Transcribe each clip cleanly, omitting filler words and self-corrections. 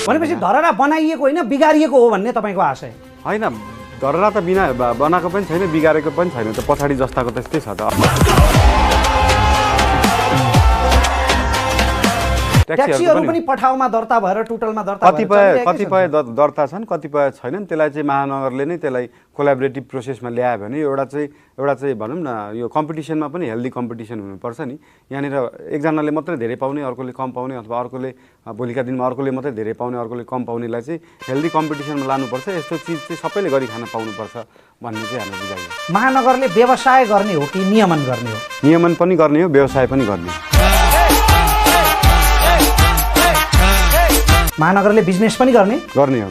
भनेपछि धरहरा बनाइएको होइन बिगारिएको हो भन्ने तपाईँको आशय होइन। धरहरा त बिना बनाएको पनि छैन, बिगारेको पनि छैन, त पछाडि जस्ताको त्यस्तै छ त। ट्याक्सीहरू पनि पठाउमा दर्ता भएर टोटलमा दर्ता कतिपय दर्ता छन्, कतिपय छैनन्। त्यसलाई चाहिँ महानगरले नै त्यसलाई कोलाबोरेटिभ प्रोसेसमा ल्यायो भने एउटा चाहिँ भनौँ न यो कम्पिटिसनमा पनि हेल्दी कम्पिटिसन हुनुपर्छ नि। यहाँनिर एकजनाले मात्रै धेरै पाउने, अर्कोले कम पाउने, अथवा अर्कोले भोलिका दिनमा अर्कोले मात्रै धेरै पाउने, अर्कोले कम पाउनेलाई चाहिँ हेल्दी कम्पिटिसनमा लानुपर्छ। यस्तो चिज चाहिँ सबैले गरी खान पाउनुपर्छ भन्ने चाहिँ हाम्रो बुझाइ हो। महानगरले व्यवसाय गर्ने हो कि नियमन गर्ने हो? नियमन पनि गर्ने हो, व्यवसाय पनि गर्ने हो। महानगरले बिजनेस पनि गर्ने हो।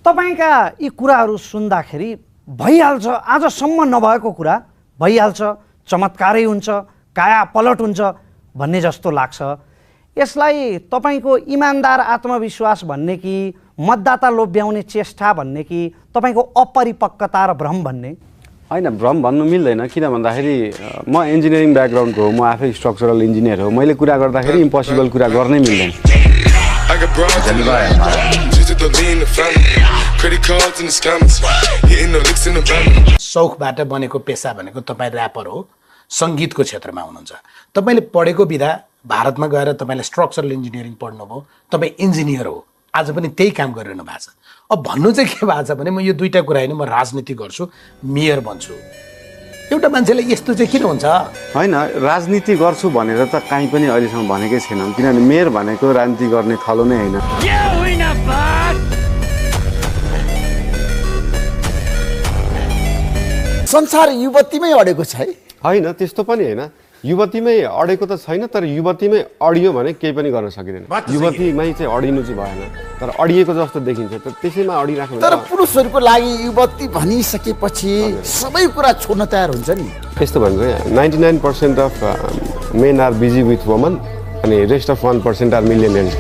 तपाईँका यी कुराहरू सुन्दाखेरि भइहाल्छ, आजसम्म नभएको कुरा भइहाल्छ, चमत्कारै हुन्छ, काया पलट हुन्छ भन्ने जस्तो लाग्छ। यसलाई तपाईँको इमान्दार आत्मविश्वास भन्ने कि मतदाता लोभ्याउने चेष्टा भन्ने कि तपाईँको अपरिपक्वता र भ्रम भन्ने? होइन, भ्रम भन्नु मिल्दैन। किन भन्दाखेरि म इन्जिनियरिङ ब्याकग्राउन्डको हो, म आफै स्ट्रक्चरल इन्जिनियर हो। मैले कुरा गर्दाखेरि इम्पोसिबल कुरा गर्नै मिल्दैन। शौकबाट बनेको पेसा भनेको तपाईँ ऱ्यापर हो, सङ्गीतको क्षेत्रमा हुनुहुन्छ। तपाईँले पढेको विधा भारतमा गएर तपाईँले स्ट्रक्चरल इन्जिनियरिङ पढ्नुभयो, तपाईँ इन्जिनियर हो, आज पनि त्यही काम गरिरहनु भएको छ। अब भन्नु चाहिँ के भएको छ भने म यो दुईवटा कुरा होइन, म राजनीति गर्छु, मेयर बन्छु। एउटा मान्छेले यस्तो चाहिँ किन हुन्छ? होइन, राजनीति गर्छु भनेर त कहीँ पनि अहिलेसम्म भनेकै छैनौँ, किनभने मेयर भनेको राजनीति गर्ने थलो नै होइन। संसार युवतीमै अडेको छ है? होइन, त्यस्तो पनि होइन। युवतीमै अडेको त छैन, तर युवतीमै अडियो भने केही पनि गर्न सकिँदैन। युवतीमै चाहिँ अडिनु चाहिँ भएन, तर अडिएको जस्तो देखिन्छ, तर त्यसैमा अडिराख्नु। तर पुरुषहरूको लागि युवती भनिसकेपछि सबै कुरा छोड्न तयार हुन्छ नि। यस्तो भन्छ 99% of men are busy with woman अनि रेस्ट अफ 1% आर मिलियनियर्स।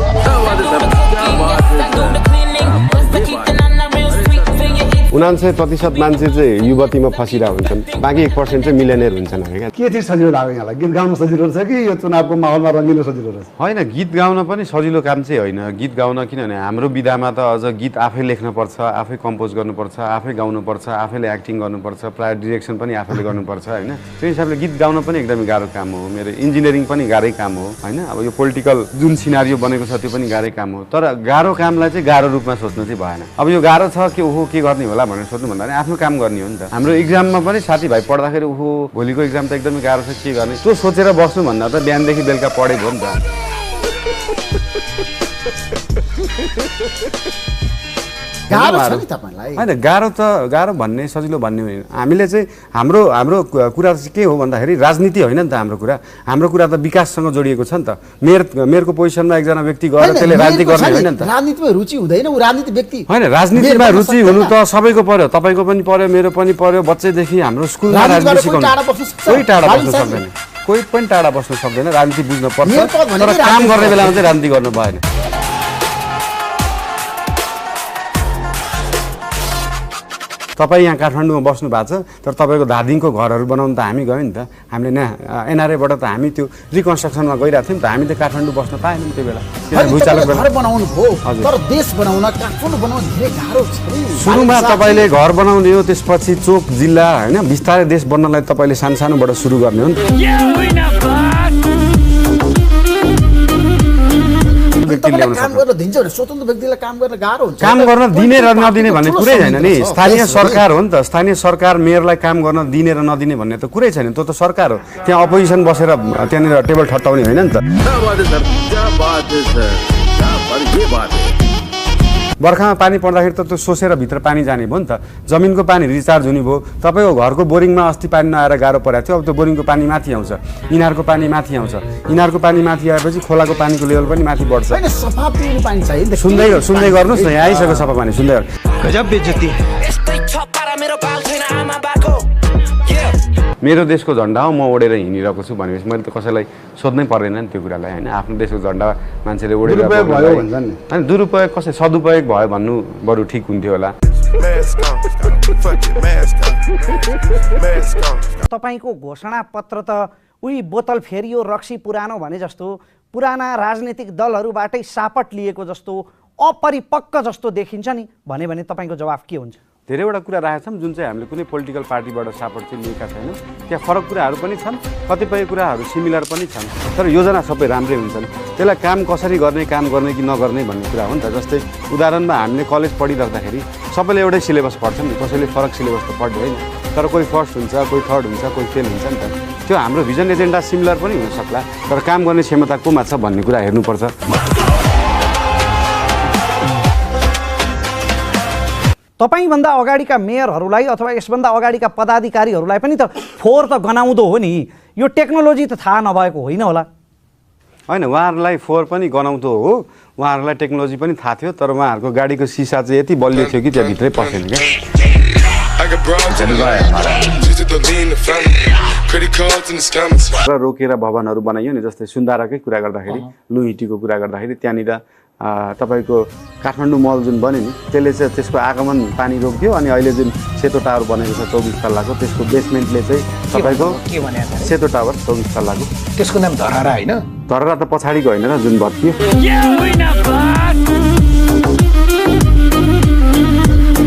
99% मान्छे चाहिँ युवतीमा फसिरहेको हुन्छन्, बाँकी 1% चाहिँ मिलियनियर हुन्छन्। के चाहिँ सजिलो लाग्यो यहाँलाई? गीत गाउन सजिलो छ कि यो चुनावको माहौलमा रङ्गिन सजिलो रहेछ? होइन, गीत गाउन पनि सजिलो काम चाहिँ होइन। गीत गाउन किनभने हाम्रो विधामा त अझ गीत आफै लेख्नुपर्छ, आफै कम्पोज गर्नुपर्छ, आफै गाउनुपर्छ, आफैले एक्टिङ गर्नुपर्छ, प्राय डिरेक्सन पनि आफैले गर्नुपर्छ होइन। त्यो हिसाबले गीत गाउन पनि एकदमै गाह्रो काम हो। मेरो इन्जिनियरिङ पनि गाह्रै काम हो होइन। अब यो पोलिटिकल जुन सिनारियो बनेको छ त्यो पनि गाह्रै काम हो। तर गाह्रो कामलाई चाहिँ गाह्रो रूपमा सोच्नु चाहिँ भएन। अब यो गाह्रो छ कि ओहो के गर्ने होला भनेर सोध्नु भन्दा आफ्नो काम गर्ने हो नि त। हाम्रो इक्जाममा पनि साथीभाइ पढ्दाखेरि ओहो भोलिको इक्जाम त एकदमै गाह्रो छ, के गर्ने, त्यो सोचेर बस्नु भन्दा त बिहानदेखि बेलुका पढे भयो नि त। गाह्रो छ नि तपाईलाई? होइन, गाह्रो भन्ने सजिलो भन्ने होइन। हामीले चाहिँ हाम्रो कुरा चाहिँ के हो भन्दाखेरि राजनीति होइन नि त। हाम्रो कुरा त विकाससँग जोडिएको छ नि त। मेयरको पोजिसनमा एकजना व्यक्ति गएर त्यसले राजनीति गर्ने होइन नि त। राजनीतिमा रुचि हुँदैन, ऊ राजनीति व्यक्ति होइन। राजनीतिमा रुचि हुनु त सबैको पर्यो, तपाईँको पनि पर्यो, मेरो पनि पर्यो। बच्चैदेखि हाम्रो स्कुलमा राजनीति सिकाउनु, कोही टाढा बस्न सक्दैन, कोही पनि टाढा बस्न सक्दैन। राजनीति बुझ्न पर्छ, तर काम गर्ने बेलामा चाहिँ राजनीति गर्नु भएन। तपाईँ यहाँ काठमाडौँमा बस्नु भएको छ, तर तपाईँको धादिङको घरहरू बनाउनु त हामी गयौँ नि त। हामीले एनआरएबाट त हामी त्यो रिकन्स्ट्रक्सनमा गइरहेको थियौँ नि त। हामी त काठमाडौँ बस्न पाएनौँ त्यो बेला। घर बनाउनु भयो, तर देश बनाउन, काठमाडौँ बनाउन धेरै गाह्रो छ। सुरुमा तपाईँले घर बनाउने हो, त्यसपछि चोक जिल्ला होइन, बिस्तारै देश बन्नलाई तपाईँले सानोबाट सुरु गर्ने हो नि त। काम गर्न दिन्छ भने स्वतन्त्र व्यक्तिलाई काम गर्न गाह्रो हुन्छ। काम गर्न दिने र नदिने भन्ने कुरै छैन नि। स्थानीय सरकार हो नि त। स्थानीय सरकार मेयरलाई काम गर्न दिने र नदिने भन्ने त कुरै छैन। त्यो त सरकार हो। त्यहाँ अपोजिसन बसेर त्यहाँनिर टेबल ठट्टाउने होइन नि त। बर्खामा पानी पर्दाखेरि त त्यो सोसेर भित्र पानी जाने भयो नि त। जमिनको पानी रिचार्ज हुने भयो। तपाईँको घरको बोरिङमा अस्ति पानी नआएर गाह्रो परेको थियो, अब त्यो बोरिङको पानी माथि आउँछ, इनारको पानी माथि आउँछ। इनारको पानी माथि आएपछि खोलाको पानीको लेभल पनि माथि बढ्छ। सफा पिउने पानी चाहियो। सुन्दै गर्नुहोस् न, यहाँ आइसक्यो सफा पानी। सुन्दै गजब बेइज्जती। मेरो देशको झन्डा हो, म ओढेर हिँडिरहेको छु भनेपछि मैले त कसैलाई सोध्नै पर्दैन नि त्यो कुरालाई होइन। आफ्नो देशको झन्डा मान्छेले ओढेर होइन, दुरुपयोग कसै सदुपयोग भयो भन्नु बरु ठिक हुन्थ्यो होला। तपाईँको घोषणा पत्र त उही बोतल फेरियो रक्सी पुरानो भने जस्तो पुराना राजनीतिक दलहरूबाटै सापट लिएको जस्तो अपरिपक्व जस्तो देखिन्छ नि भने तपाईँको जवाफ के हुन्छ? धेरैवटा कुरा राखेका छौँ जुन चाहिँ हामीले कुनै पोलिटिकल पार्टीबाट सपोर्ट चाहिँ लिएका छैनौँ। त्यहाँ फरक कुराहरू पनि छन्, कतिपय कुराहरू सिमिलर पनि छन्, तर योजना सबै राम्रै हुन्छन्। त्यसलाई काम कसरी गर्ने, काम गर्ने कि नगर्ने भन्ने कुरा हो नि त। जस्तै उदाहरणमा हामीले कलेज पढिराख्दाखेरि सबैले एउटै सिलेबस पढ्छन् नि, कसैले फरक सिलेबस त पढ्दैन, तर कोही फर्स्ट हुन्छ, कोही थर्ड हुन्छ, कोही फेल हुन्छ नि त। त्यो हाम्रो भिजन एजेन्डा सिमिलर पनि हुनसक्ला, तर काम गर्ने क्षमता कोमा छ भन्ने कुरा हेर्नुपर्छ। तपाईँभन्दा अगाडिका मेयरहरूलाई अथवा यसभन्दा अगाडिका पदाधिकारीहरूलाई पनि त फोहोर त गनाउँदो हो नि, यो टेक्नोलोजी त थाहा नभएको होइन होला? होइन, उहाँहरूलाई फोहोर पनि गनाउँदो हो, उहाँहरूलाई टेक्नोलोजी पनि थाहा थियो, तर उहाँहरूको गाडीको सिसा चाहिँ यति बलियो थियो कि त्यहाँभित्रै पसेन क्या। रोकेर भवनहरू बनाइयो नि, जस्तै सुन्दाराकै कुरा गर्दाखेरि, लुहिटीको कुरा गर्दाखेरि त्यहाँनिर तपाईँको काठमाडौँ मल जुन बन्यो नि त्यसले चाहिँ त्यसको आगमन पानी रोक्थ्यो। अनि अहिले जुन सेतो टावर बनेको छ 24 तल्लाको, त्यसको बेसमेन्टले चाहिँ तपाईँको सेतो टावर 24 तल्लाको, त्यसको नाम धरहरा होइन? धरहरा त पछाडिको होइन र जुन भत्कियो।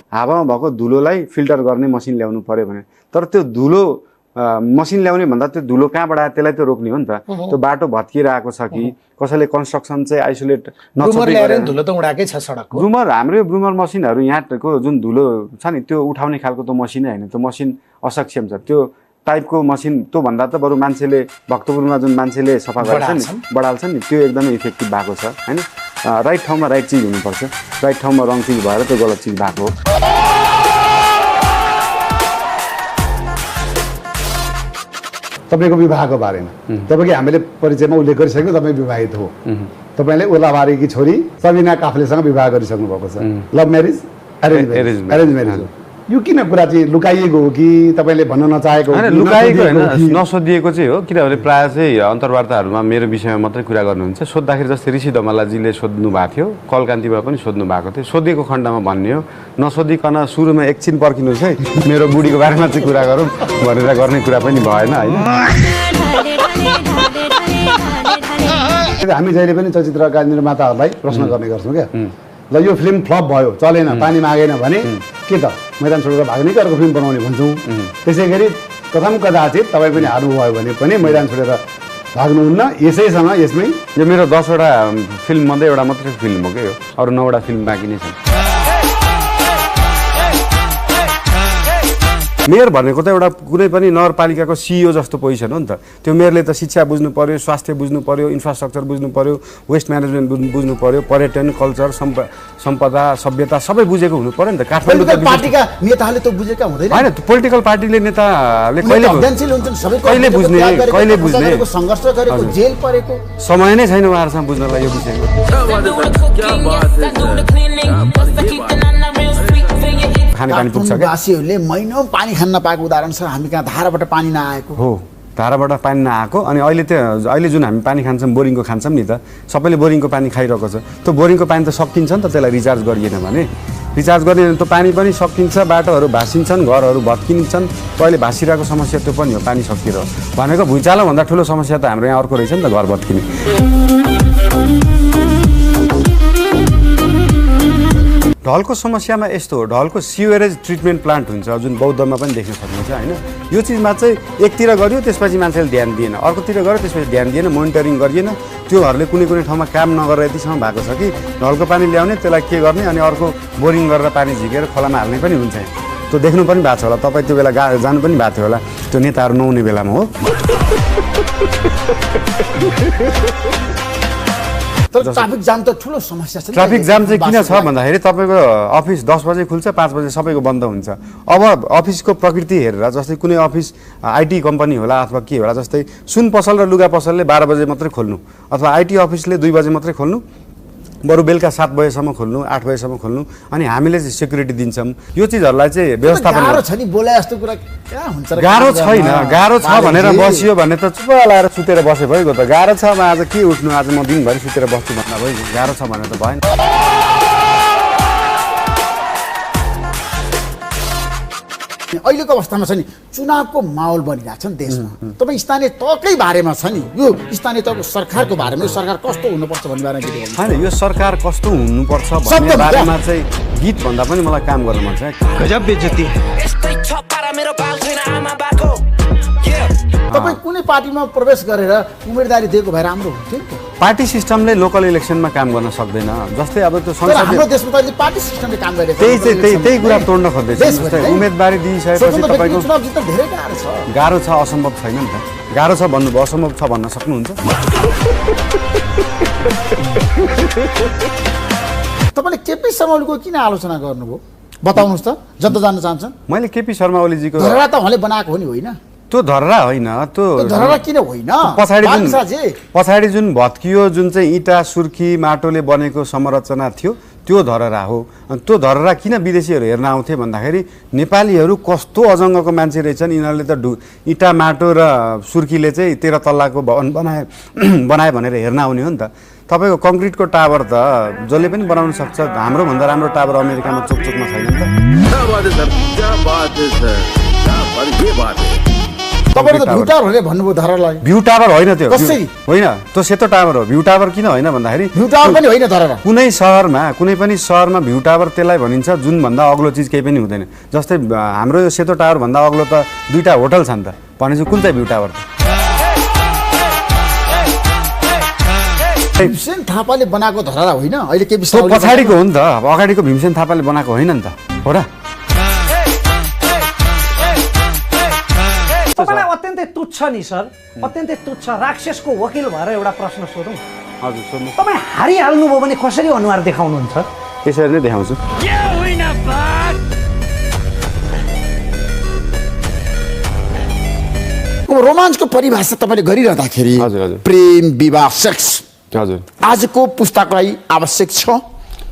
हावामा भएको धुलोलाई फिल्टर गर्ने मसिन ल्याउनु पर्यो भने, तर त्यो धुलो मसिन ल्याउने भन्दा त्यो धुलो कहाँबाट आयो त्यसलाई त रोक्ने हो नि त। त्यो बाटो भत्किएर आएको छ कि कसैले कन्स्ट्रक्सन चाहिँ आइसोलेट धुलो त उडाकै छ सडकको। ब्रुमर, हाम्रो ब्रुमर मसिनहरू यहाँको जुन धुलो छ नि त्यो उठाउने खालको त मसिनै होइन, त्यो मसिन असक्षम छ। त्यो टाइपको मसिन त्यो भन्दा त बरु मान्छेले भक्तपुरमा जुन मान्छेले सफा गर्छ नि, बढाल्छ नि, त्यो एकदमै इफेक्टिभ भएको छ होइन। राइट ठाउँमा राइट चिज हुनुपर्छ, राइट ठाउँमा रङ चिज भएर त्यो गलत चिज भएको हो। तपाईँको विवाहको बारेमा तपाईँको हामीले परिचयमा उल्लेख गरिसक्यौँ, तपाईँ विवाहित हो। तपाईँले ओलाबारीकी छोरी सबिना काफ्लेसँग विवाह गरिसक्नु भएको छ। लभ म्यारिज, अरेन्ज म्यारिज हो। यो किन कुरा चाहिँ लुकाइएको हो कि तपाईँले भन्न नचाहेको? लुकाइएको होइन, नसोधिएको चाहिँ हो। किनभने प्रायः चाहिँ अन्तर्वार्ताहरूमा मेरो विषयमा मात्रै कुरा गर्नुहुन्छ। सोद्धाखेरि जस्तै ऋषि धमलाजीले सोध्नु भएको थियो, कलकान्तिमा पनि सोध्नु भएको थियो। सोधिएको खण्डमा भन्ने हो, नसोधिकन सुरुमा एकछिन पर्खिनुहोस् है, मेरो बुढीको बारेमा चाहिँ कुरा गरौँ भनेर गर्ने कुरा पनि भएन होइन। हामी जहिले पनि चलचित्रका निर्माताहरूलाई प्रश्न गर्ने गर्छौँ क्या, ल यो फिल्म फ्लप भयो, चलेन, पानी मागेन भने के त मैदान छोडेर भाग्ने कि अर्को फिल्म बनाउने भन्छौँ। त्यसै गरी कथम कदाचित तपाईँ पनि हार्नुभयो भने पनि मैदान छोडेर भाग्नुहुन्न। यसैसँग यसमै यो मेरो 10वटा फिल्म मध्ये एउटा मात्रै फिल्म हो क्या यो, अरू 9वटा फिल्म बाँकी नै छन्। मेयर भनेको त एउटा कुनै पनि नगरपालिकाको सिइओ जस्तो पोजिसन हो नि त। त्यो मेयरले त शिक्षा बुझ्नु पर्यो, स्वास्थ्य बुझ्नु पर्यो, इन्फ्रास्ट्रक्चर बुझ्नु पर्यो, वेस्ट म्यानेजमेन्ट बुझ्नु पर्यो, पर्यटन, कल्चर, सम्पदा, सभ्यता सबै बुझेको हुनु पर्यो नि त। काठमाडौँ पार्टीका नेताहरूले त बुझेका हुँदैन होइन, पोलिटिकल पार्टीले नेताले कहिले बुझ्ने सङ्घर्ष गरेको, जेल परेको समय नै छैन उहाँहरूसँग बुझ्नलाई यो विषयमा। खानेपानी पुग्छ क्या, वासीहरूले महिनौ पानी खान नपाएको उदाहरण छ। हामी कहाँ धाराबाट पानी नआएको हो, धाराबाट पानी नआएको। अनि अहिले जुन हामी पानी खान्छौँ, बोरिङको खान्छौँ नि त, सबैले बोरिङको पानी खाइरहेको छ। त्यो बोरिङको पानी त सकिन्छ नि त, त्यसलाई रिचार्ज गरिएन भने, रिचार्ज गरिएन त्यो पानी पनि सकिन्छ, बाटोहरू भाँसिन्छन्, घरहरू भत्किन्छन्। अहिले भाँसिरहेको समस्या त्यो पनि हो, पानी सकिएर भनेको। भुइँचालोभन्दा ठुलो समस्या त हाम्रो यहाँ अर्को रहेछ नि त, घर भत्किने। ढलको समस्यामा यस्तो हो, ढलको सिवेरेज ट्रिटमेन्ट प्लान्ट हुन्छ जुन बौद्धमा पनि देख्न सक्नुहुन्छ होइन। यो चिजमा चाहिँ एकतिर गर्यो त्यसपछि मान्छेले ध्यान दिएन, अर्कोतिर गर्यो त्यसपछि ध्यान दिएन, मोनिटरिङ गरिएन। त्योहरूले कुनै ठाउँमा काम नगरेर यतिसम्म भएको छ कि ढलको पानी ल्याउने, त्यसलाई के गर्ने, अनि अर्को बोरिङ गरेर पानी झिकेर खोलामा हाल्ने पनि हुन्छ। त्यो देख्नु पनि भएको छ होला, तपाईँ त्यो बेला जानु पनि भएको थियो होला, त्यो नेताहरू नहुने बेलामा हो। ट्राफिक जाम त ठुलो समस्या छ। ट्राफिक जाम चाहिँ किन छ भन्दाखेरि तपाईँको अफिस 10 बजे खुल्छ, 5 बजे सबैको बन्द हुन्छ। अब अफिसको प्रकृति हेरेर, जस्तै कुनै अफिस आइटी कम्पनी होला अथवा के होला, जस्तै सुन पसल र लुगा पसलले 12 बजे मात्रै खोल्नु, अथवा आइटी अफिसले 2 बजे मात्रै खोल्नु, बरु बेलुका 7 बजेसम्म खोल्नु, 8 बजेसम्म खोल्नु, अनि हामीले चाहिँ सेक्युरिटी दिन्छौँ। यो चिजहरूलाई चाहिँ व्यवस्थापन गाह्रो छ नि, बोले जस्तो कुरा कहाँ हुन्छ र? गाह्रो छैन, गाह्रो छ भनेर बसियो भने त चुप लाएर सुतेर बसे भइगयो त। गाह्रो छ म आज के उठ्नु, आज म दिनभरि सुतेर बस्छु भन्दा भइगयो, गाह्रो छ भनेर त भएन। अहिलेको अवस्थामा छ नि चुनावको माहौल बनिरहेको छ नि देशमा तपाईँ स्थानीय तहकै बारेमा छ नि यो स्थानीय तहको सरकारको बारेमा यो सरकार कस्तो हुनुपर्छ भन्ने बारेमा के भन्नु होइन यो सरकार कस्तो हुनुपर्छ भन्ने बारेमा चाहिँ गीत भन्दा पनि मलाई काम गर्न मन छ। गजब बेइज्जती तपाईँ कुनै पार्टीमा प्रवेश गरेर उम्मेदवारी दिएको भए राम्रो हुन्थ्यो नि त। पार्टी सिस्टमले लोकल इलेक्सनमा काम गर्न सक्दैन। जस्तै अब त्यो तर हाम्रो संसदीय देशमा त अहिले पार्टी सिस्टमले काम गरिरहेको त्यही कुरा तोड्न खोज्दैछ। जस्तै उम्मेदवारी दिइसकेपछि तपाईँको चुनाव जित्न धेरै गाह्रो छ। गाह्रो छ, असम्भव छैन नि त। गाह्रो छ भन्नुभयो, असम्भव छ भन्न सक्नुहुन्छ? तपाईँले केपी शर्मा ओलीको किन आलोचना गर्नुभयो बताउनुहोस् त, जनता जान्न चाहन्छन्। मैले केपी शर्मा ओलीजीको धरहरा त उहाँले बनाएको हो नि होइन? त्यो धरहरा होइन, त्यो धरहरा किन होइन? पछाडि जुन भत्कियो, जुन चाहिँ इँटा सुर्खी माटोले बनेको संरचना थियो त्यो धरहरा हो। अनि त्यो धरहरा किन विदेशीहरू हेर्न आउँथे भन्दाखेरि नेपालीहरू कस्तो अजङ्गको मान्छे रहेछन्, यिनीहरूले त इँटा माटो र सुर्खीले चाहिँ 13 तल्लाको भवन बनाए भनेर हेर्न आउने हो नि त। तपाईँको कङ्क्रिटको टावर त जसले पनि बनाउन सक्छ। हाम्रोभन्दा राम्रो टावर अमेरिकामा चोकचोकमा छैन नि त। तपाईले त भ्यू टावर भनेर भन्नुभयो धरहरालाई। भ्यू टावर होइन त्यो, कसरी? होइन त्यो सेतो टावर हो। भ्यू टावर किन होइन भन्दाखेरि भ्यू टावर पनि होइन धरहरा। कुनै पनि सहरमा भ्यू टावर त्यसलाई भनिन्छ जुन भन्दा अग्लो चिज केही पनि हुँदैन। जस्तै हाम्रो यो सेतो टावर भन्दा अग्लो त 2टा होटल छन् त, भनेपछि कुन चाहिँ भ्यू टावर त? भीमसेन थापाले बनाएको धरहरा होइन अहिले केपी त्यो पछाडिको हो नि त, अगाडिको भीमसेन थापाले बनाएको होइन नि त, हो र? तपाईँलाई अत्यन्तै तुच्छ नि सर, अत्यन्तै तुच्छ राक्षसको वकिल भएर एउटा प्रश्न सोधौँ। हजुर सोध्नु। तपाईँ हारिहाल्नुभयो भने कसरी अनुहार देखाउनुहुन्छ? त्यसरी नै देखाउँछु। रोमाञ्चको परिभाषा तपाईँले गरिरहँदाखेरि हजुर, हजुर। प्रेम विवाह सेक्स हजुर, आजको पुस्ताको लागि आवश्यक छ।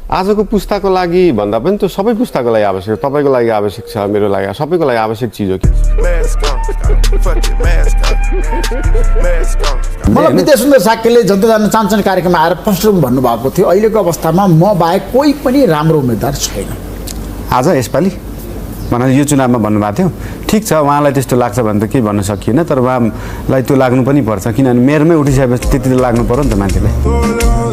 आजको पुस्ताको लागि भन्दा पनि त्यो सबै पुस्ताको लागि आवश्यक, तपाईँको लागि आवश्यक छ, मेरो लागि, सबैको लागि आवश्यक चिज हो कि। मलाई विद्या सुन्दर साक्यले जनता जान्न चाहन्छन् कार्यक्रममा आएर फर्स्ट भन्नुभएको थियो अहिलेको अवस्थामा म बाहेक कोही पनि राम्रो उम्मेदवार छैन। आज यसपालि भनेर यो चुनावमा भन्नुभएको थियो। ठिक छ, उहाँलाई त्यस्तो लाग्छ भने त केही भन्न सकिएन, तर उहाँलाई त्यो लाग्नु पनि पर्छ, किनभने मेयरमै उठिसकेपछि त्यति लाग्नु पर्यो नि त मान्छेले।